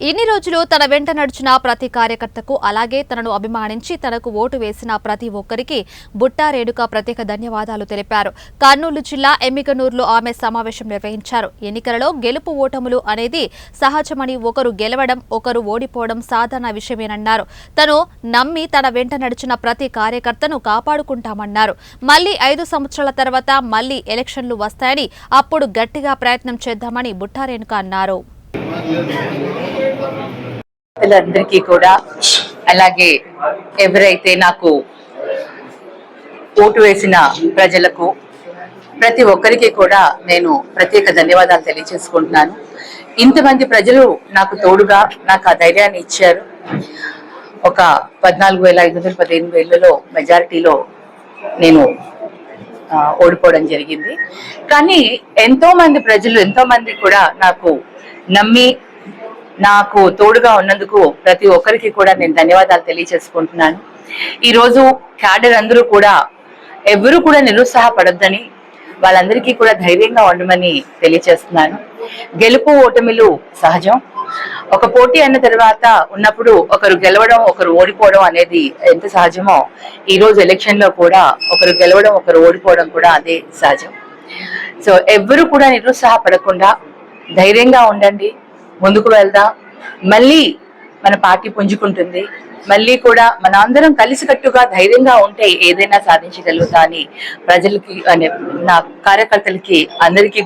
ఇన్ని రోజులు తన వెంట నడిచిన ప్రతి కార్యకర్తకు అలాగే తనను అభిమానించి తనకు ఓటు వేసిన ప్రతి ఒక్కరికి బుట్టా రేణుక ప్రత్యేక ధన్యవాదాలు తెలిపారు. కర్నూలు జిల్లా ఎమ్మిగనూరులో ఆమె సమావేశం నిర్వహించారు. ఎన్నికలలో గెలుపు ఓటములు అనేది సహజమని, ఒకరు గెలవడం ఒకరు ఓడిపోవడం సాధారణ విషయమేనన్నారు. తను నమ్మి తన వెంట నడిచిన ప్రతి కార్యకర్తను కాపాడుకుంటామన్నారు. మళ్లీ 5 సంవత్సరాల తర్వాత మళ్లీ ఎలక్షన్లు వస్తాయని, అప్పుడు గట్టిగా ప్రయత్నం చేద్దామని బుట్టా రేణుక అన్నారు. అందరికీ కూడా అలాగే ఎవరైతే నాకు ఓటు వేసిన ప్రజలకు ప్రతి ఒక్కరికి కూడా నేను ప్రత్యేక ధన్యవాదాలు తెలియజేసుకుంటున్నాను. ఇంతమంది ప్రజలు నాకు తోడుగా నాకు ఆ ధైర్యాన్ని ఇచ్చారు. ఒక 14,500 18,000 మెజారిటీలో నేను ఓడిపోవడం జరిగింది. కానీ ఎంతో మంది ప్రజలు ఎంతో మంది కూడా నాకు నమ్మి నాకు తోడుగా ఉన్నందుకు ప్రతి ఒక్కరికి కూడా నేను ధన్యవాదాలు తెలియజేసుకుంటున్నాను. ఈరోజు క్యాడర్ అందరూ కూడా ఎవరు కూడా నిరుత్సాహపడొద్దని, వాళ్ళందరికీ కూడా ధైర్యంగా ఉండమని తెలియజేస్తున్నాను. గెలుపు ఓటమిలు సహజం. ఒక పోటీ అన్న తర్వాత ఉన్నప్పుడు ఒకరు గెలవడం ఒకరు ఓడిపోవడం అనేది ఎంత సహజమో, ఈ రోజు ఎలక్షన్ లో కూడా ఒకరు గెలవడం ఒకరు ఓడిపోవడం కూడా అదే సహజం. సో ఎవరు కూడా నిరుత్సాహపడకుండా ధైర్యంగా ఉండండి, ముందుకు వెళ్దాం. మళ్ళీ మన పార్టీ పుంజుకుంటుంది. మళ్ళీ కూడా మన అందరం కలిసికట్టుగా ధైర్యంగా ఉంటే ఏదైనా సాధించగలుగుతా అని ప్రజలకి నా కార్యకర్తలకి అందరికీ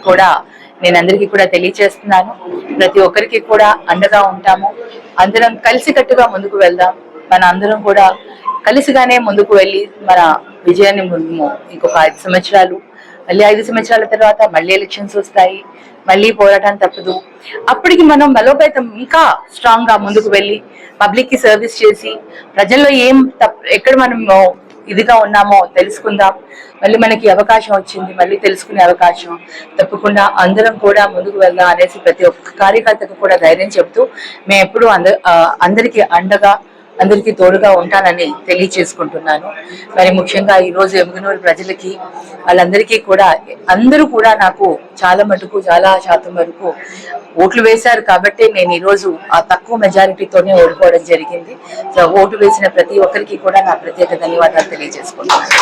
కూడా తెలియజేస్తున్నాను. ప్రతి ఒక్కరికి కూడా అండగా ఉంటాము. అందరం కలిసికట్టుగా ముందుకు వెళ్దాం. మన అందరం కూడా కలిసిగానే ముందుకు వెళ్ళి మన విజయాన్ని ఇంకొక 5 సంవత్సరాలు, మళ్ళీ 5 సంవత్సరాల తర్వాత మళ్ళీ ఎలక్షన్స్ వస్తాయి. మళ్ళీ పోరాటం తప్పదు. అప్పటికి మనం బలోపేతం ఇంకా స్ట్రాంగ్ గా ముందుకు వెళ్ళి పబ్లిక్ కి సర్వీస్ చేసి ప్రజల్లో ఎక్కడ మనం ఇదిగా ఉన్నామో తెలుసుకుందాం. మళ్ళీ మనకి అవకాశం వచ్చింది, మళ్ళీ తెలుసుకునే అవకాశం. తప్పకుండా అందరం కూడా ముందుకు వెళ్దాం అనేసి ప్రతి ఒక్క కార్యకర్తకు కూడా ధైర్యం చెప్తూ మేము ఎప్పుడు అందరికీ అండగా అందరికీ తోడుగా ఉంటానని తెలియచేసుకుంటున్నాను. మరి ముఖ్యంగా ఈ రోజు ఎమ్మిగనూరు ప్రజలకి వాళ్ళందరికీ కూడా అందరూ కూడా నాకు చాలా శాతం వరకు ఓట్లు వేశారు. కాబట్టి నేను ఈ రోజు ఆ తక్కువ మెజారిటీతోనే ఓడిపోవడం జరిగింది. సో ఓటు వేసిన ప్రతి ఒక్కరికి కూడా నా ప్రత్యేక ధన్యవాదాలు తెలియజేసుకుంటున్నాను.